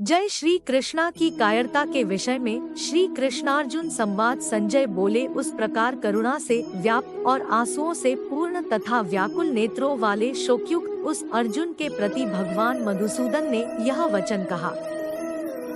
जय श्री कृष्णा की कायरता के विषय में श्री कृष्णार्जुन संवाद। संजय बोले, उस प्रकार करुणा से व्याप्त और आंसुओं से पूर्ण तथा व्याकुल नेत्रों वाले शोकयुक्त उस अर्जुन के प्रति भगवान मधुसूदन ने यह वचन कहा।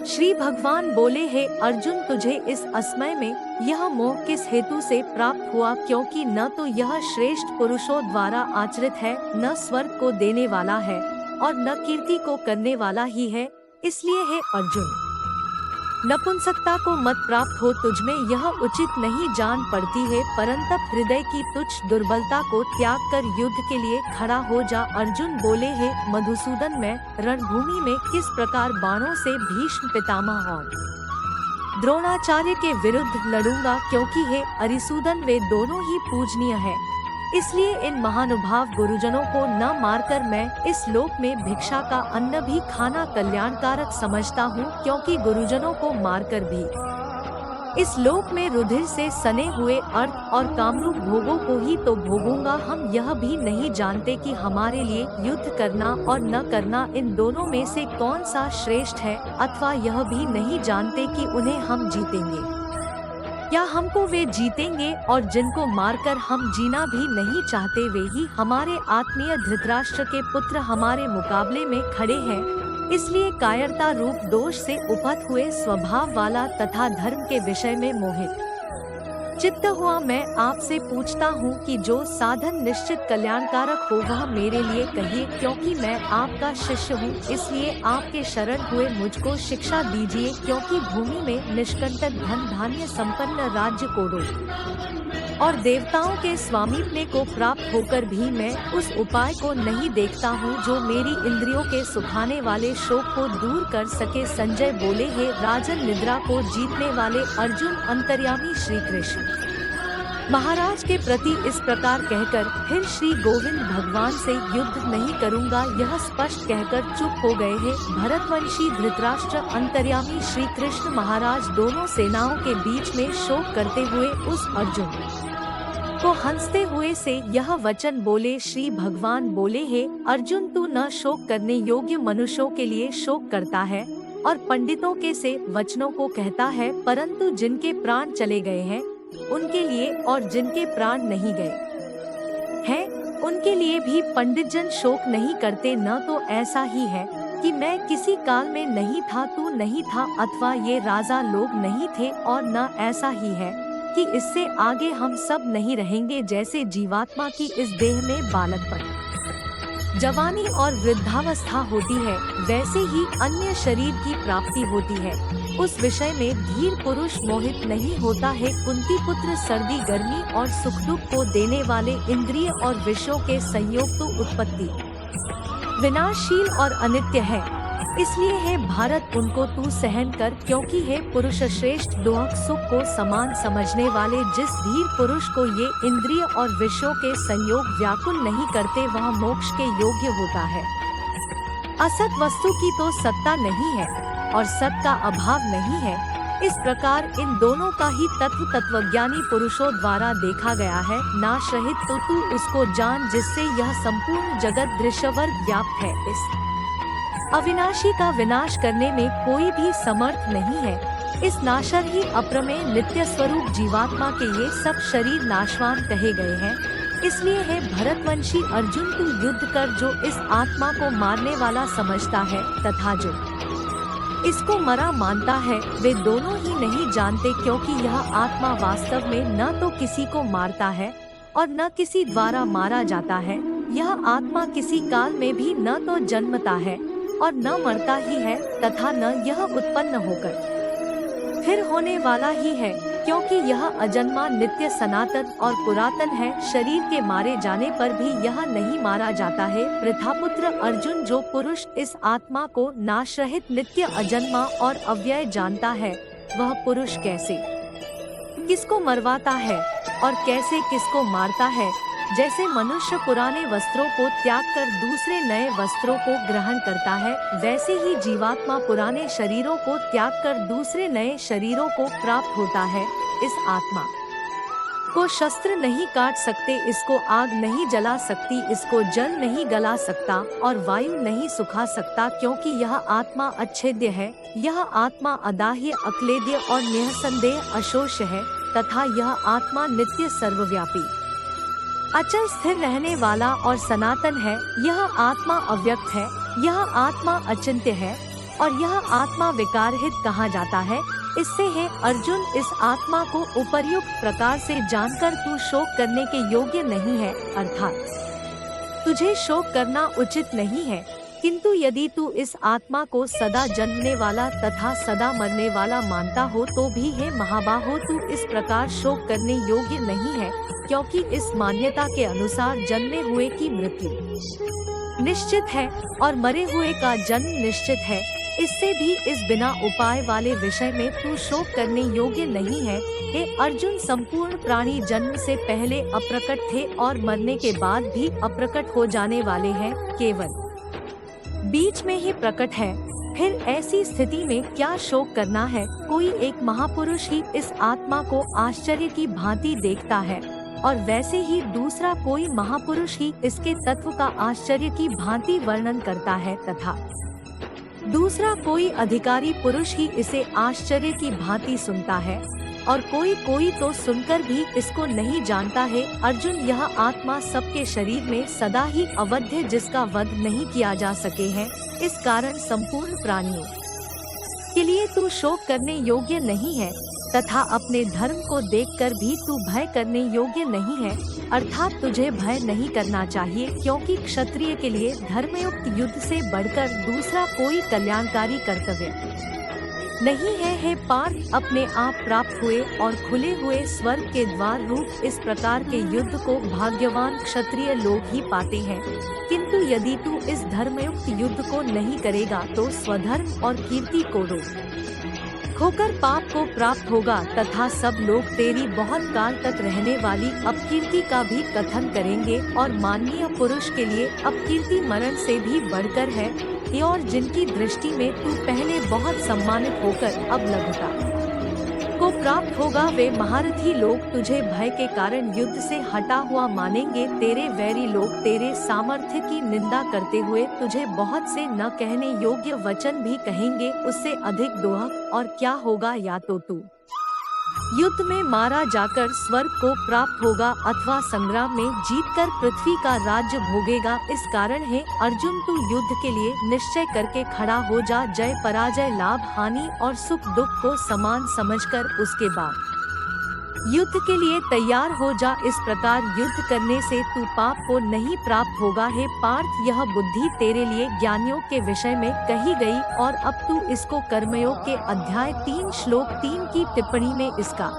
श्री भगवान बोले, हे अर्जुन, तुझे इस असमय में यह मोह किस हेतु से प्राप्त हुआ, क्योंकि न तो यह श्रेष्ठ पुरुषों द्वारा आचरित है, न स्वर्ग को देने वाला है और न कीर्ति को करने वाला ही है। इसलिए हे अर्जुन, नपुंसकता को मत प्राप्त हो, तुझमें यह उचित नहीं जान पड़ती है, परंतु हृदय की तुच्छ दुर्बलता को त्याग कर युद्ध के लिए खड़ा हो जा। अर्जुन बोले, हे मधुसूदन, मैं रणभूमि में किस प्रकार बाणों से भीष्म पितामह और द्रोणाचार्य के विरुद्ध लड़ूंगा, क्योंकि हे अरिसूदन, वे दोनों ही पूजनीय हैं। इसलिए इन महानुभाव गुरुजनों को न मारकर मैं इस लोक में भिक्षा का अन्न भी खाना कल्याणकारक समझता हूँ, क्योंकि गुरुजनों को मारकर भी इस लोक में रुधिर से सने हुए अर्थ और कामरूप भोगों को ही तो भोगूंगा। हम यह भी नहीं जानते कि हमारे लिए युद्ध करना और न करना इन दोनों में से कौन सा श्रेष्ठ है, अथवा यह भी नहीं जानते कि उन्हें हम जीतेंगे या हमको वे जीतेंगे, और जिनको मारकर हम जीना भी नहीं चाहते वे ही हमारे आत्मीय धृतराष्ट्र के पुत्र हमारे मुकाबले में खड़े हैं। इसलिए कायरता रूप दोष से उपहत हुए स्वभाव वाला तथा धर्म के विषय में मोहित चित्त हुआ मैं आपसे पूछता हूँ कि जो साधन निश्चित कल्याणकारक हो वह मेरे लिए कहिए, क्योंकि मैं आपका शिष्य हूँ। इसलिए आपके शरण हुए मुझको शिक्षा दीजिए, क्योंकि भूमि में निष्कंटक धन धान्य संपन्न राज्य कोडों और देवताओं के स्वामित्व को प्राप्त होकर भी मैं उस उपाय को नहीं देखता हूँ जो मेरी इंद्रियों के सुखाने वाले शोक को दूर कर सके। संजय बोले, हे राजन, निद्रा को जीतने वाले अर्जुन, अंतर्यामी श्री कृष्ण महाराज के प्रति इस प्रकार कहकर फिर श्री गोविंद भगवान से युद्ध नहीं करूंगा यह स्पष्ट कहकर चुप हो गए हैं। भरतवंशी धृतराष्ट्र, अंतर्यामी श्री कृष्ण महाराज दोनों सेनाओं के बीच में शोक करते हुए उस अर्जुन को हंसते हुए से यह वचन बोले। श्री भगवान बोले, हे अर्जुन, तू न शोक करने योग्य मनुष्यों के लिए शोक करता है और पंडितों के से वचनों को कहता है, परंतु जिनके प्राण चले गए हैं उनके लिए और जिनके प्राण नहीं गए हैं उनके लिए भी पंडित जन शोक नहीं करते। न तो ऐसा ही है कि मैं किसी काल में नहीं था, तू नहीं था, अथवा ये राजा लोग नहीं थे, और न ऐसा ही है कि इससे आगे हम सब नहीं रहेंगे। जैसे जीवात्मा की इस देह में बालकपन, जवानी और वृद्धावस्था होती है, वैसे ही अन्य शरीर की प्राप्ति होती है। उस विषय में धीर पुरुष मोहित नहीं होता है। कुंती पुत्र, सर्दी गर्मी और सुख दुख को देने वाले इंद्रिय और विषयों के संयोग तो उत्पत्ति विनाशशील और अनित्य है। इसलिए हे भारत, उनको तू सहन कर, क्योंकि हे पुरुष श्रेष्ठ, दुख सुख को समान समझने वाले जिस धीर पुरुष को ये इंद्रिय और विषयों के संयोग व्याकुल नहीं करते वह मोक्ष के योग्य होता है। असत वस्तु की तो सत्ता नहीं है और सत का अभाव नहीं है। इस प्रकार इन दोनों का ही तत्वज्ञानी पुरुषों द्वारा देखा गया है। नाश रहित तो तू उसको जान जिससे यह संपूर्ण जगत दृश्यवर्ग व्याप्त है। इस अविनाशी का विनाश करने में कोई भी समर्थ नहीं है। इस नाशर ही अप्रमेय नित्य स्वरूप जीवात्मा के ये सब शरीर नाशवान कहे गए हैं। इसलिए है भरतवंशी अर्जुन, तू युद्ध कर जो इस आत्मा को मारने वाला समझता है तथा जो इसको मरा मानता है, वे दोनों ही नहीं जानते, क्योंकि यह आत्मा वास्तव में न तो किसी को मारता है और न किसी द्वारा मारा जाता है। यह आत्मा किसी काल में भी न तो जन्मता है और न मरता ही है, तथा न यह उत्पन्न होकर फिर होने वाला ही है, क्योंकि यह अजन्मा, नित्य, सनातन और पुरातन है। शरीर के मारे जाने पर भी यह नहीं मारा जाता है। पृथापुत्र अर्जुन, जो पुरुष इस आत्मा को नाश रहित, नित्य, अजन्मा और अव्यय जानता है, वह पुरुष कैसे किसको मरवाता है और कैसे किसको मारता है। जैसे मनुष्य पुराने वस्त्रों को त्याग कर दूसरे नए वस्त्रों को ग्रहण करता है, वैसे ही जीवात्मा पुराने शरीरों को त्याग कर दूसरे नए शरीरों को प्राप्त होता है। इस आत्मा को शस्त्र नहीं काट सकते, इसको आग नहीं जला सकती, इसको जल नहीं गला सकता और वायु नहीं सुखा सकता, क्योंकि यह आत्मा अच्छेद्य है, यह आत्मा अदाह्य, अक्लेद्य और निःसंदेह अशोष्य है, तथा यह आत्मा नित्य सर्वव्यापी, अचल स्थिर रहने वाला और सनातन है। यह आत्मा अव्यक्त है, यह आत्मा अचिंत्य है और यह आत्मा विकाररहित कहा जाता है। इससे है अर्जुन, इस आत्मा को उपर्युक्त प्रकार से जानकर तू शोक करने के योग्य नहीं है, अर्थात तुझे शोक करना उचित नहीं है। किंतु यदि तू इस आत्मा को सदा जन्मने वाला तथा सदा मरने वाला मानता हो तो भी है महाबाहो, तू इस प्रकार शोक करने योग्य नहीं है, क्योंकि इस मान्यता के अनुसार जन्मे हुए की मृत्यु निश्चित है और मरे हुए का जन्म निश्चित है। इससे भी इस बिना उपाय वाले विषय में तू शोक करने योग्य नहीं है। हे अर्जुन, संपूर्ण प्राणी जन्म से पहले अप्रकट थे और मरने के बाद भी अप्रकट हो जाने वाले हैं, केवल बीच में ही प्रकट है। फिर ऐसी स्थिति में क्या शोक करना है? कोई एक महापुरुष ही इस आत्मा को आश्चर्य की भांति देखता है और वैसे ही दूसरा कोई महापुरुष ही इसके तत्व का आश्चर्य की भांति वर्णन करता है, तथा दूसरा कोई अधिकारी पुरुष ही इसे आश्चर्य की भांति सुनता है और कोई तो सुनकर भी इसको नहीं जानता है। अर्जुन, यह आत्मा सबके शरीर में सदा ही अवध्य, जिसका वध नहीं किया जा सके हैं। इस कारण संपूर्ण प्राणियों के लिए तू शोक करने योग्य नहीं है तथा अपने धर्म को देखकर भी तू भय करने योग्य नहीं है, अर्थात तुझे भय नहीं करना चाहिए, क्योंकि क्षत्रिय के लिए धर्मयुक्त युद्ध से बढ़कर दूसरा कोई कल्याणकारी कर्तव्य नहीं है। हे पार्थ, अपने आप प्राप्त हुए और खुले हुए स्वर्ग के द्वार रूप इस प्रकार के युद्ध को भाग्यवान क्षत्रिय लोग ही पाते हैं। किंतु यदि तू इस धर्मयुक्त युद्ध को नहीं करेगा तो स्वधर्म और कीर्ति को खोकर पाप को प्राप्त होगा तथा सब लोग तेरी बहुत काल तक रहने वाली अपकीर्ति का भी कथन करेंगे और माननीय पुरुष के लिए अपकीर्ति मरण से भी बढ़कर है। और जिनकी दृष्टि में तू पहले बहुत सम्मानित होकर अब लघुता को प्राप्त होगा, वे महारथी लोग तुझे भय के कारण युद्ध से हटा हुआ मानेंगे। तेरे वैरी लोग तेरे सामर्थ्य की निंदा करते हुए तुझे बहुत से न कहने योग्य वचन भी कहेंगे। उससे अधिक दोहक और क्या होगा? या तो तू युद्ध में मारा जाकर स्वर्ग को प्राप्त होगा अथवा संग्राम में जीतकर पृथ्वी का राज्य भोगेगा। इस कारण है अर्जुन, तू युद्ध के लिए निश्चय करके खड़ा हो जा। जय पराजय, लाभ हानि और सुख दुख को समान समझकर उसके बाद युद्ध के लिए तैयार हो जा। इस प्रकार युद्ध करने से तू पाप को नहीं प्राप्त होगा। हे पार्थ, यह बुद्धि तेरे लिए ज्ञानियों के विषय में कही गई और अब तू इसको कर्मयोग के अध्याय 3 श्लोक 3 की टिप्पणी में इसका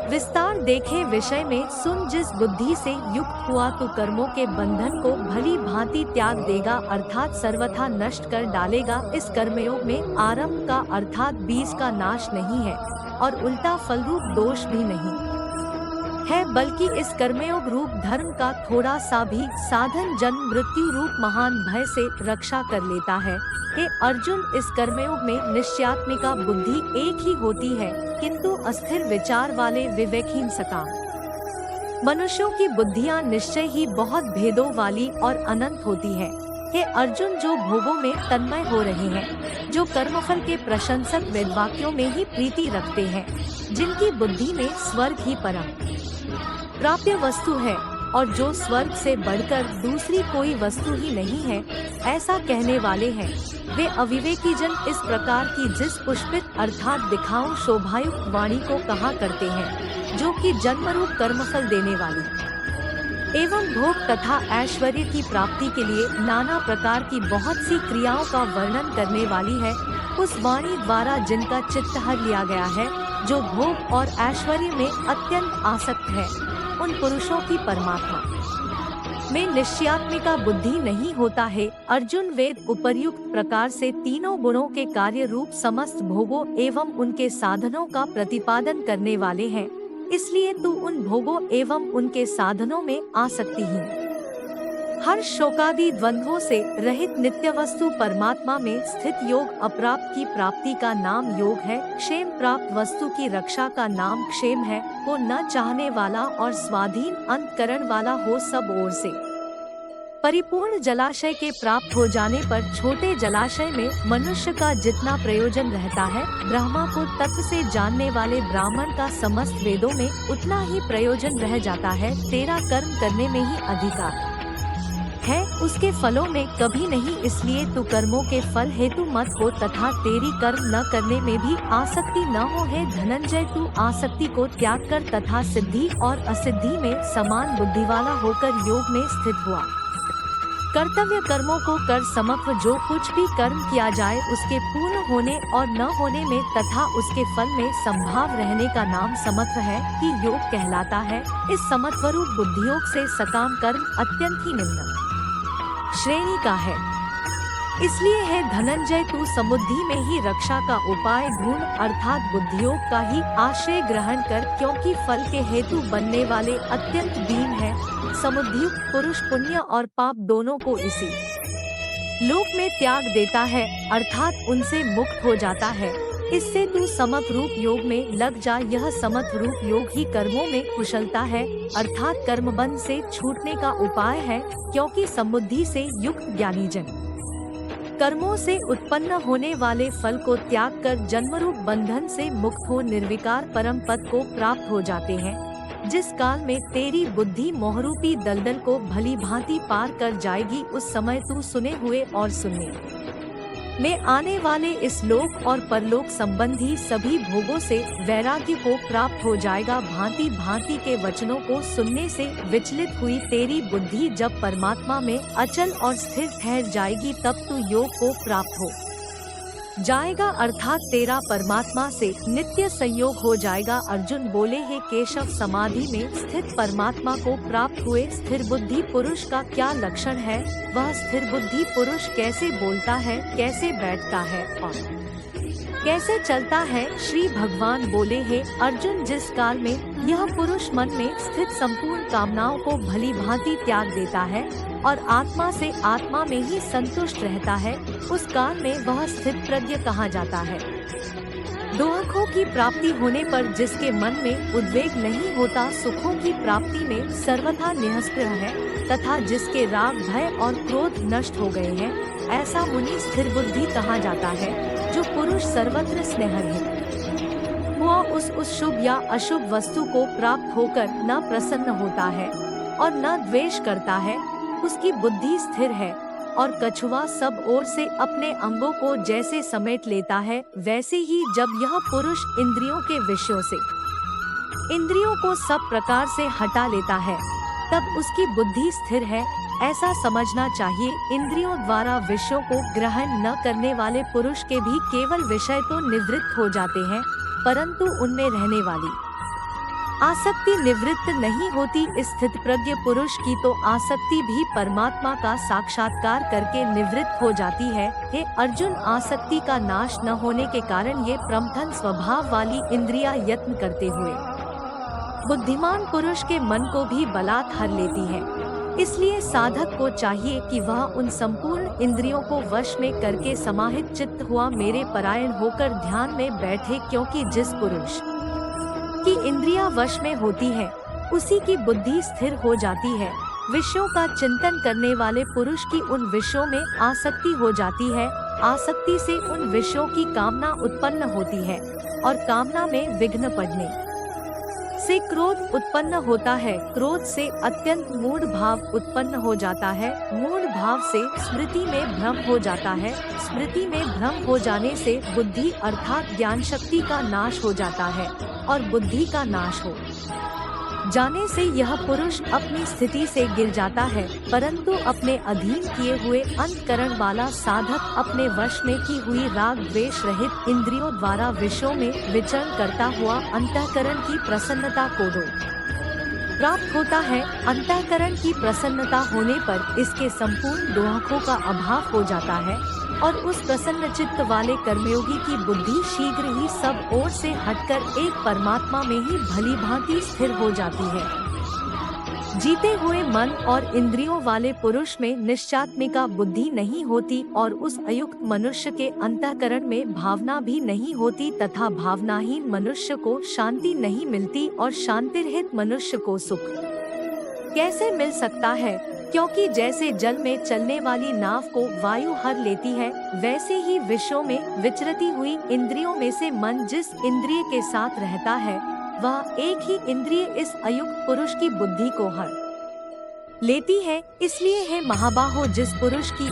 विस्तार देखे विषय में सुन। जिस बुद्धि से युक्त हुआ तू कर्मों के बंधन को भली भांति त्याग देगा, अर्थात सर्वथा नष्ट कर डालेगा। इस कर्मयोग में आरंभ का अर्थात बीज का नाश नहीं है और उल्टा फलरूप दोष भी नहीं है, बल्कि इस कर्मयोग रूप धर्म का थोड़ा सा भी साधन जन्म मृत्यु रूप महान भय से रक्षा कर लेता है। हे अर्जुन, इस कर्मयोग में निश्चयात्मिका बुद्धि एक ही होती है, किंतु अस्थिर विचार वाले विवेकहीन सकाम मनुष्यों की बुद्धियां निश्चय ही बहुत भेदों वाली और अनंत होती है। हे अर्जुन, जो भोगों में तन्मय हो रहे हैं, जो कर्मफल के प्रशंसक वेदवाक्यों में ही प्रीति रखते हैं, जिनकी बुद्धि में स्वर्ग ही परम प्राप्य वस्तु है और जो स्वर्ग से बढ़कर दूसरी कोई वस्तु ही नहीं है, ऐसा कहने वाले हैं, वे अविवेकी जन इस प्रकार की जिस पुष्पित अर्थात दिखाऊं शोभायुक्त वाणी को कहा करते हैं, जो कि जन्मरूप कर्मफल देने वाली एवं भोग तथा ऐश्वर्य की प्राप्ति के लिए नाना प्रकार की बहुत सी क्रियाओं का वर्णन करने वाली है। उस वाणी द्वारा जिनका चित्त हर लिया गया है, जो भोग और ऐश्वर्य में अत्यंत आसक्त है, उन पुरुषों की परमात्मा में निश्चयात्मिका बुद्धि नहीं होता है। अर्जुन, वेद उपर्युक्त प्रकार से तीनों गुणों के कार्य रूप समस्त भोगों एवं उनके साधनों का प्रतिपादन करने वाले हैं, इसलिए तू उन भोगों एवं उनके साधनों में आसक्तिहीन हर्ष शोकादि द्वंद्वों से रहित नित्य वस्तु परमात्मा में स्थित योग अप्राप्त की प्राप्ति का नाम योग है। क्षेम प्राप्त वस्तु की रक्षा का नाम क्षेम है। को न चाहने वाला और स्वाधीन अंतकरण वाला हो, सब ओर से परिपूर्ण जलाशय के प्राप्त हो जाने पर छोटे जलाशय में मनुष्य का जितना प्रयोजन रहता है, ब्रह्मा को तत्व से जानने वाले ब्राह्मण का समस्त वेदों में उतना ही प्रयोजन रह जाता है। तेरा कर्म करने में ही अधिकार है, उसके फलों में कभी नहीं। इसलिए तू कर्मों के फल हेतु मत हो तथा तेरी कर्म न करने में भी आसक्ति न हो। है धनंजय, तू आसक्ति को त्याग कर तथा सिद्धि और असिद्धि में समान बुद्धि वाला होकर योग में स्थित हुआ। कर्तव्य कर्मों को कर समत्व, जो कुछ भी कर्म किया जाए उसके पूर्ण होने और न होने में तथा उसके फल में संभाव रहने का नाम समत्व है कि योग कहलाता है। इस समत्व रूप बुद्धियोग से सकाम कर्म अत्यंत ही निम्न श्रेणी का है। इसलिए है धनंजय, तू समुद्धि में ही रक्षा का उपाय ढूंढ, अर्थात बुद्धियोग का ही आश्रय ग्रहण कर, क्योंकि फल के हेतु बनने वाले अत्यंत दीन है। समुद्धियुक्त पुरुष पुण्य और पाप दोनों को इसी लोक में त्याग देता है, अर्थात उनसे मुक्त हो जाता है। इससे तू समत्व रूप योग में लग जा। यह समत्व रूप योग ही कर्मों में कुशलता है, अर्थात कर्मबंध से छूटने का उपाय है, क्योंकि समुद्धि से युक्त ज्ञानी जन कर्मों से उत्पन्न होने वाले फल को त्याग कर जन्मरूप बंधन से मुक्त हो निर्विकार परम पद को प्राप्त हो जाते हैं। जिस काल में तेरी बुद्धि मोहरूपी दलदल को भली भांति पार कर जाएगी, उस समय तू सुने हुए और सुनने में आने वाले इस लोक और परलोक संबंधी सभी भोगों से वैराग्य को प्राप्त हो जाएगा। भांति भांति के वचनों को सुनने से विचलित हुई तेरी बुद्धि जब परमात्मा में अचल और स्थिर ठहर जाएगी, तब तू योग को प्राप्त हो जाएगा, अर्थात तेरा परमात्मा से नित्य संयोग हो जाएगा। अर्जुन बोले, हे केशव, समाधि में स्थित परमात्मा को प्राप्त हुए स्थिर बुद्धि पुरुष का क्या लक्षण है? वह स्थिर बुद्धि पुरुष कैसे बोलता है, कैसे बैठता है और कैसे चलता है? श्री भगवान बोले, हे अर्जुन, जिस काल में यह पुरुष मन में स्थित संपूर्ण कामनाओं को भली भांति त्याग देता है और आत्मा से आत्मा में ही संतुष्ट रहता है, उस काल में वह स्थित प्रज्ञ कहा जाता है। दुखों की प्राप्ति होने पर जिसके मन में उद्वेग नहीं होता, सुखों की प्राप्ति में सर्वथा निःस्पृह है तथा जिसके राग, भय और क्रोध नष्ट हो गए हैं, ऐसा मुनि स्थिर बुद्धि कहा जाता है। जो पुरुष सर्वत्र स्नेहरहित हुआ उस शुभ या अशुभ वस्तु को प्राप्त होकर न प्रसन्न होता है और न द्वेष करता है, उसकी बुद्धि स्थिर है। और कछुआ सब ओर से अपने अंगों को जैसे समेट लेता है, वैसे ही जब यह पुरुष इंद्रियों के विषयों से इंद्रियों को सब प्रकार से हटा लेता है, तब उसकी बुद्धि स्थिर है, ऐसा समझना चाहिए। इंद्रियों द्वारा विषयों को ग्रहण न करने वाले पुरुष के भी केवल विषय तो निवृत्त हो जाते हैं, परंतु उनमें रहने वाली आसक्ति निवृत्त नहीं होती। स्थित प्रज्ञ पुरुष की तो आसक्ति भी परमात्मा का साक्षात्कार करके निवृत्त हो जाती है। हे अर्जुन, आसक्ति का नाश न होने के कारण ये प्रमथन स्वभाव वाली इंद्रियां यत्न करते हुए बुद्धिमान पुरुष के मन को भी बलात् हर लेती है। इसलिए साधक को चाहिए कि वह उन संपूर्ण इंद्रियों को वश में करके समाहित चित्त हुआ मेरे परायण होकर ध्यान में बैठे, क्योंकि जिस पुरुष की इंद्रियां वश में होती है, उसी की बुद्धि स्थिर हो जाती है। विषयों का चिंतन करने वाले पुरुष की उन विषयों में आसक्ति हो जाती है। आसक्ति से उन विषयों की कामना उत्पन्न होती है और कामना में विघ्न पड़ने से क्रोध उत्पन्न होता है। क्रोध से अत्यंत मूढ़ भाव उत्पन्न हो जाता है। मूढ़ भाव से स्मृति में भ्रम हो जाता है। स्मृति में भ्रम हो जाने से बुद्धि अर्थात ज्ञान शक्ति का नाश हो जाता है और बुद्धि का नाश हो जाने से यह पुरुष अपनी स्थिति से गिर जाता है। परंतु अपने अधीन किए हुए अंतकरण वाला साधक अपने वश में की हुई राग द्वेष रहित इंद्रियों द्वारा विषयों में विचरण करता हुआ अंतःकरण की प्रसन्नता को प्राप्त होता है। अंतःकरण की प्रसन्नता होने पर इसके संपूर्ण दोहकों का अभाव हो जाता है और उस प्रसन्न चित्त वाले कर्मयोगी की बुद्धि शीघ्र ही सब ओर से हटकर एक परमात्मा में ही भली भांति स्थिर हो जाती है। जीते हुए मन और इंद्रियों वाले पुरुष में निश्चात्मिका बुद्धि नहीं होती और उस अयुक्त मनुष्य के अंतःकरण में भावना भी नहीं होती तथा भावनाहीन मनुष्य को शांति नहीं मिलती और शांतिरहित मनुष्य को सुख कैसे मिल सकता है? क्योंकि जैसे जल में चलने वाली नाव को वायु हर लेती है, वैसे ही विषयों में विचरती हुई इंद्रियों में से मन जिस इंद्रिय के साथ रहता है, वह एक ही इंद्रिय इस अयुक्त पुरुष की बुद्धि को हर लेती है। इसलिए है महाबाहो, जिस पुरुष की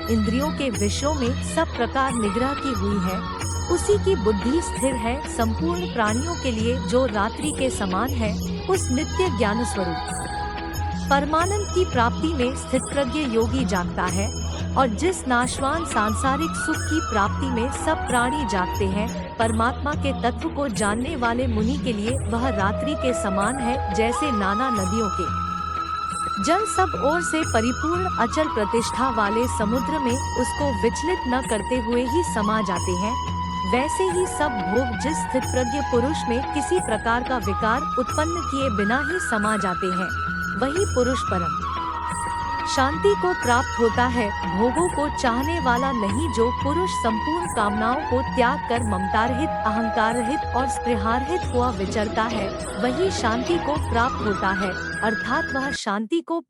इंद्रियों के विषयों में सब प्रकार निग्रह की हुई है, उसी की बुद्धि स्थिर है। संपूर्ण प्राणियों के लिए जो रात्रि के समान है, उस नित्य ज्ञान स्वरूप परमानंद की प्राप्ति में स्थित प्रज्ञ योगी जागता है, और जिस नाशवान सांसारिक सुख की प्राप्ति में सब प्राणी जागते हैं, परमात्मा के तत्व को जानने वाले मुनि के लिए वह रात्रि के समान है। जैसे नाना नदियों के जल सब ओर से परिपूर्ण अचल प्रतिष्ठा वाले समुद्र में उसको विचलित न करते हुए ही समा जाते हैं, वैसे ही सब भोग जिस स्थित प्रज्ञ पुरुष में किसी प्रकार का विकार उत्पन्न किए बिना ही समा जाते हैं, वही पुरुष परम शांति को प्राप्त होता है। भोगों को चाहने वाला नहीं, जो पुरुष संपूर्ण कामनाओं को त्याग कर ममतारहित, अहंकाररहित और स्पृहारहित हुआ विचरता है, वही शांति को प्राप्त होता है। अर्थात वह शांति को